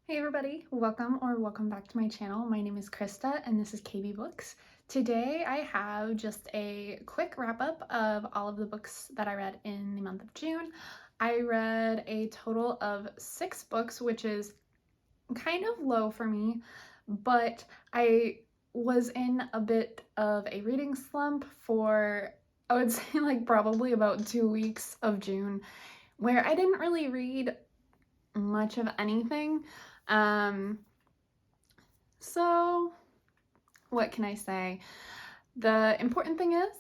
Hey everybody, welcome back to my channel. My name is Krista and this is KB Books. Today I have just a quick wrap up of all of the books that I read in the month of June. I read a total of 6 books, which is kind of low for me, but I was in a bit of a reading slump for, I would say, like probably about 2 weeks of June, where I didn't really read much of anything. So what can I say? The important thing is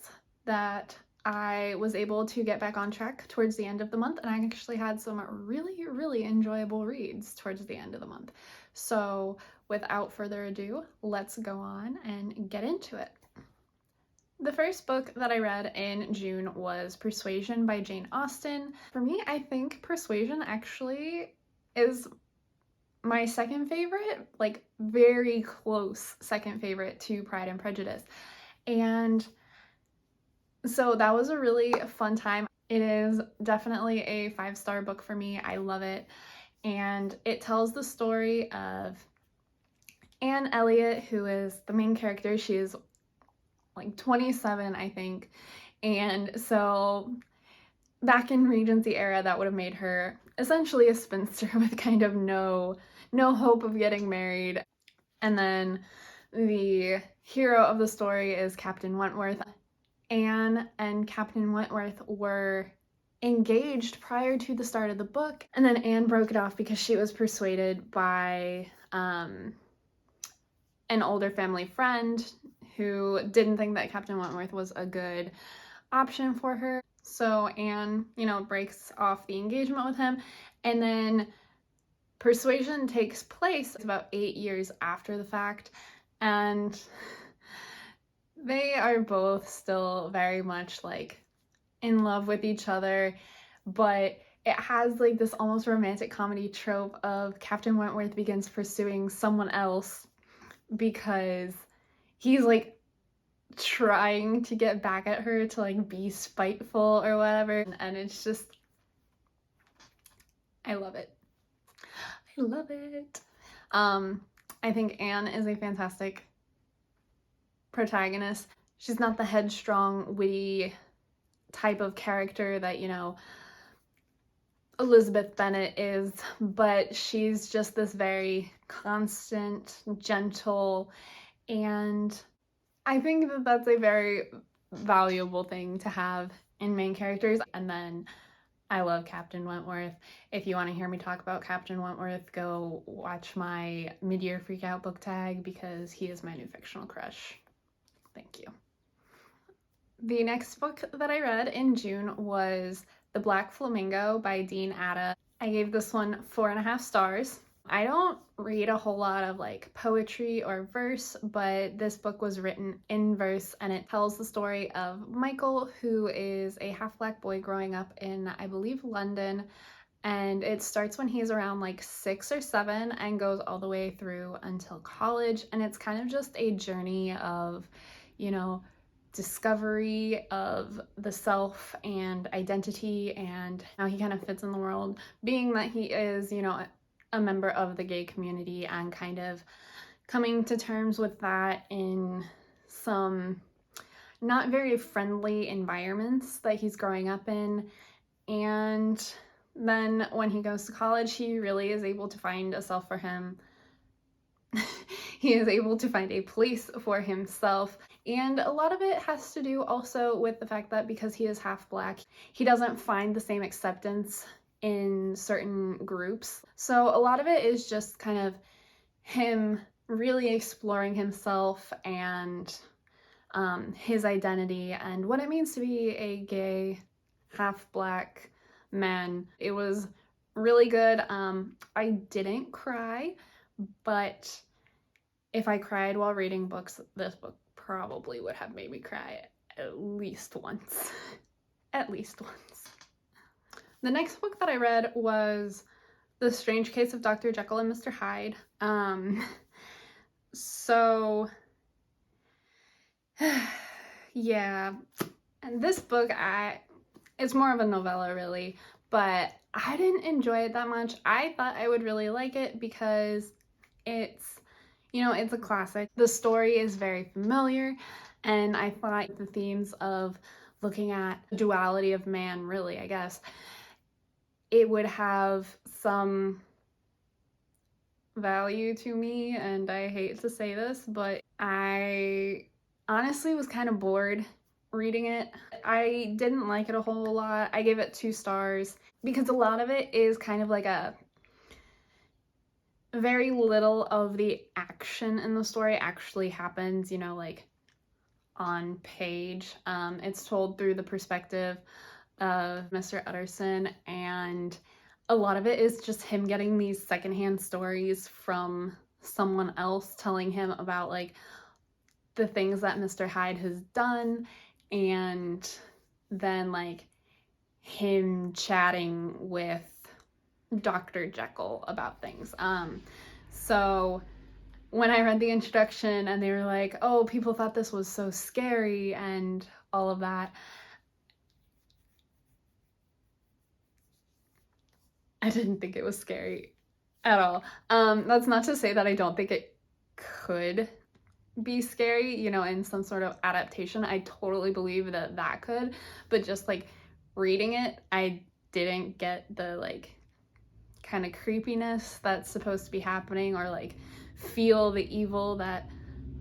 that I was able to get back on track towards the end of the month, and I actually had some really enjoyable reads towards the end of the month. So without further ado, let's go on and get into it. The first book that I read in June was Persuasion by Jane Austen. For me, I think Persuasion actually is my second favorite, like very close second favorite to Pride and Prejudice. And so that was a really fun time. It is definitely a 5-star book for me. I love it. And it tells the story of Anne Elliot, who is the main character. She is like 27, I think. And so back in Regency era, that would have made her essentially a spinster with kind of no hope of getting married. And then the hero of the story is Captain Wentworth. Anne and Captain Wentworth were engaged prior to the start of the book, and then Anne broke it off because she was persuaded by an older family friend who didn't think that Captain Wentworth was a good option for her. So Anne, breaks off the engagement with him, and then Persuasion takes place about 8 years after the fact, and they are both still very much like in love with each other, but it has like this almost romantic comedy trope of Captain Wentworth begins pursuing someone else because he's like trying to get back at her to like be spiteful or whatever, and it's just, I love it. I love it. I think Anne is a fantastic protagonist. She's not the headstrong, witty type of character that, Elizabeth Bennet is, but she's just this very constant, gentle, and I think that that's a very valuable thing to have in main characters. And then I love Captain Wentworth. If you want to hear me talk about Captain Wentworth, go watch my mid-year freakout book tag because he is my new fictional crush. Thank you. The next book that I read in June was The Black Flamingo by Dean Atta. I gave this one 4.5 stars. I don't read a whole lot of like poetry or verse, but this book was written in verse, and it tells the story of Michael, who is a half-black boy growing up in, I believe, London, and it starts when he's around like 6 or 7 and goes all the way through until college, and it's kind of just a journey of, discovery of the self and identity and how he kind of fits in the world, being that he is, a member of the gay community, and kind of coming to terms with that in some not very friendly environments that he's growing up in. And then when he goes to college, he really is able to find a self for him. He is able to find a place for himself, and a lot of it has to do also with the fact that because he is half black, he doesn't find the same acceptance in certain groups. So a lot of it is just kind of him really exploring himself and his identity and what it means to be a gay half black man. It was really good. I didn't cry, but if I cried while reading books, this book probably would have made me cry at least once. At least once. The next book that I read was The Strange Case of Dr. Jekyll and Mr. Hyde. So yeah, and this book, it's more of a novella really, but I didn't enjoy it that much. I thought I would really like it because it's, you know, it's a classic. The story is very familiar, and I thought the themes of looking at the duality of man, really, I guess, it would have some value to me, and I hate to say this, but I honestly was kind of bored reading it. I didn't like it a whole lot. I gave it 2 stars because a lot of it is kind of like a very little of the action in the story actually happens, you know, like on page. It's told through the perspective of Mr. Utterson, and a lot of it is just him getting these secondhand stories from someone else telling him about like the things that Mr. Hyde has done, and then like him chatting with Dr. Jekyll about things. So when I read the introduction and they were like, oh, people thought this was so scary and all of that, I didn't think it was scary at all. That's not to say that I don't think it could be scary, you know, in some sort of adaptation. I totally believe that that could, but just like reading it, I didn't get the like kind of creepiness that's supposed to be happening, or like feel the evil that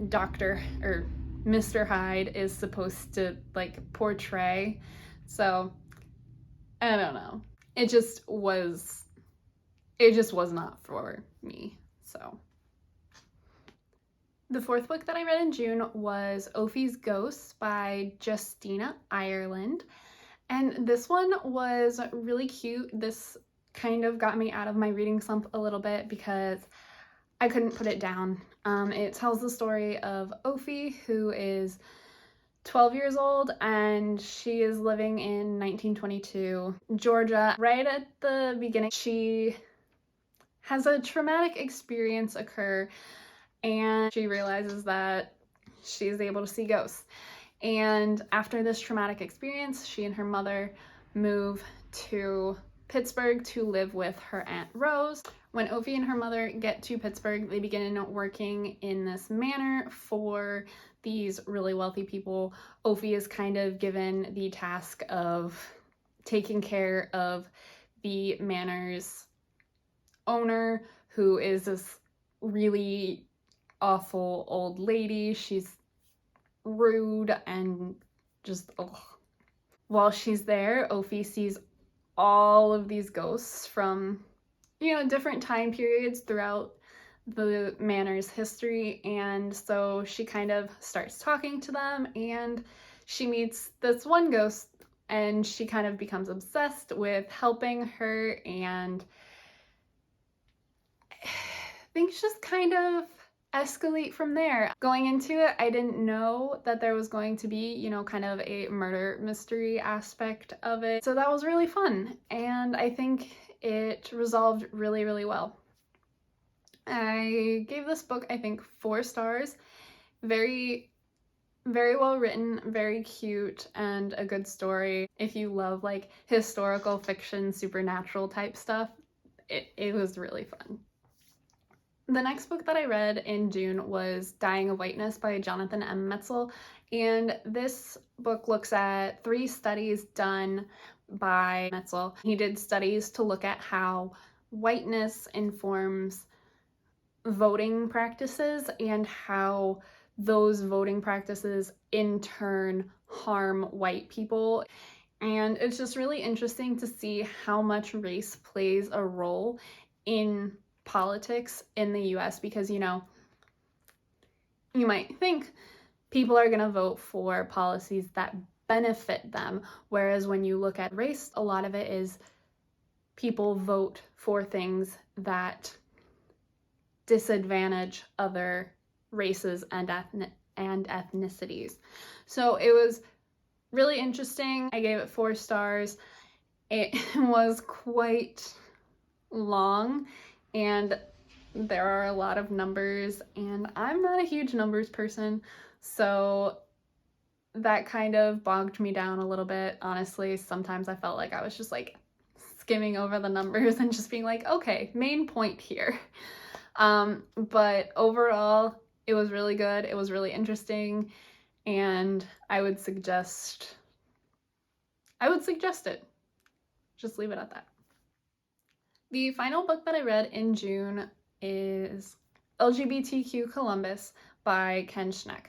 Dr. or Mr. Hyde is supposed to like portray. So I don't know. It just was not for me. So the 4th book that I read in June was Ophie's Ghosts by Justina, Ireland. And this one was really cute. This kind of got me out of my reading slump a little bit because I couldn't put it down. It tells the story of Ophie, who is 12 years old, and she is living in 1922 Georgia. Right at the beginning, she has a traumatic experience occur, and she realizes that she's able to see ghosts. And after this traumatic experience, she and her mother move to Pittsburgh to live with her Aunt Rose. When Ophie and her mother get to Pittsburgh, they begin working in this manor for these really wealthy people. Ophie is kind of given the task of taking care of the manor's owner, who is this really awful old lady. She's rude and just ugh. While she's there, Ophie sees all of these ghosts from, you know, different time periods throughout the manor's history, and so she kind of starts talking to them, and she meets this one ghost, and she kind of becomes obsessed with helping her, and things just kind of escalate from there. Going into it, I didn't know that there was going to be, you know, kind of a murder mystery aspect of it. So that was really fun, and I think it resolved really, really well. I gave this book, I think, 4 stars. Very, very well written, very cute, and a good story. If you love like historical fiction, supernatural type stuff, it was really fun. The next book that I read in June was Dying of Whiteness by Jonathan M. Metzl, and this book looks at 3 studies done by Metzl. He did studies to look at how whiteness informs voting practices and how those voting practices in turn harm white people. And it's just really interesting to see how much race plays a role in politics in the US, because, you know, you might think people are going to vote for policies that benefit them, whereas when you look at race, a lot of it is people vote for things that disadvantage other races and ethnicities. So it was really interesting. I gave it 4 stars. It was quite long, and there are a lot of numbers, and I'm not a huge numbers person, so that kind of bogged me down a little bit. Honestly, sometimes I felt like I was just like skimming over the numbers and just being like, okay, main point here. But overall, it was really good. It was really interesting, and I would suggest it. Just leave it at that. The final book that I read in June is LGBTQ Columbus by Ken Schneck.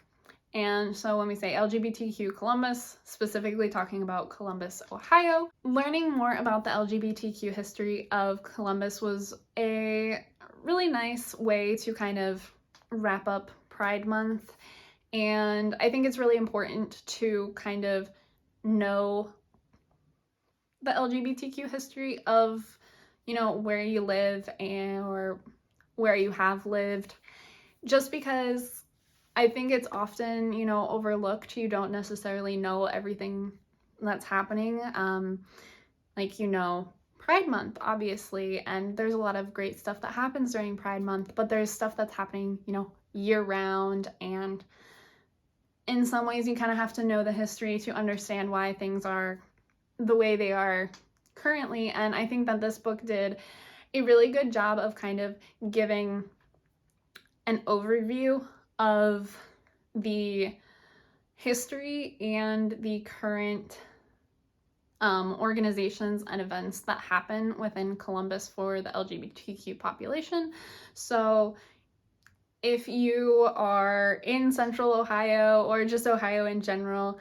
And so when we say LGBTQ Columbus, specifically talking about Columbus, Ohio, learning more about the LGBTQ history of Columbus was a really nice way to kind of wrap up Pride Month. And I think it's really important to kind of know the LGBTQ history of, you know, where you live or where you have lived, just because I think it's often, you know, overlooked. You don't necessarily know everything that's happening. Like, you know, Pride Month, obviously, and there's a lot of great stuff that happens during Pride Month, but there's stuff that's happening, you know, year round, and in some ways you kind of have to know the history to understand why things are the way they are currently. And I think that this book did a really good job of kind of giving an overview of the history and the current organizations and events that happen within Columbus for the LGBTQ population. So if you are in Central Ohio or just Ohio in general,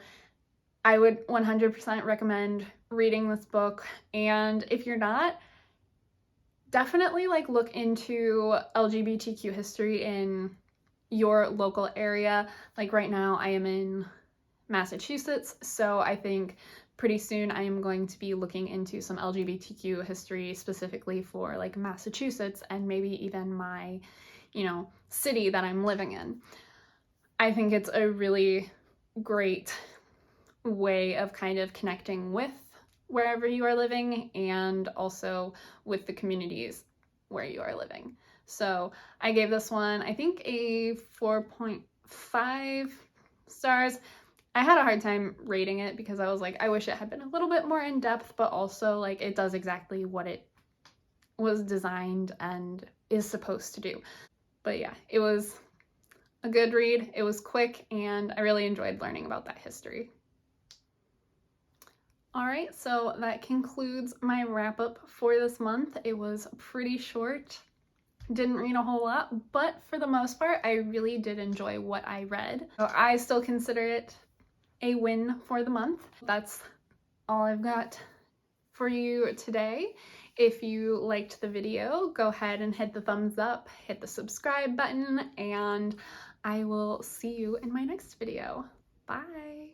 I would 100% recommend reading this book. And if you're not, definitely like look into LGBTQ history in your local area. Like right now I am in Massachusetts, so I think pretty soon I am going to be looking into some LGBTQ history specifically for like Massachusetts and maybe even my, you know, city that I'm living in. I think it's a really great way of kind of connecting with wherever you are living and also with the communities where you are living. So I gave this one, I think, a 4.5 stars. I had a hard time rating it because I was like, I wish it had been a little bit more in depth, but also like it does exactly what it was designed and is supposed to do. But yeah, it was a good read. It was quick, and I really enjoyed learning about that history. All right, so that concludes my wrap up for this month. It was pretty short. Didn't read a whole lot, but for the most part, I really did enjoy what I read. So I still consider it a win for the month. That's all I've got for you today. If you liked the video, go ahead and hit the thumbs up, hit the subscribe button, and I will see you in my next video. Bye!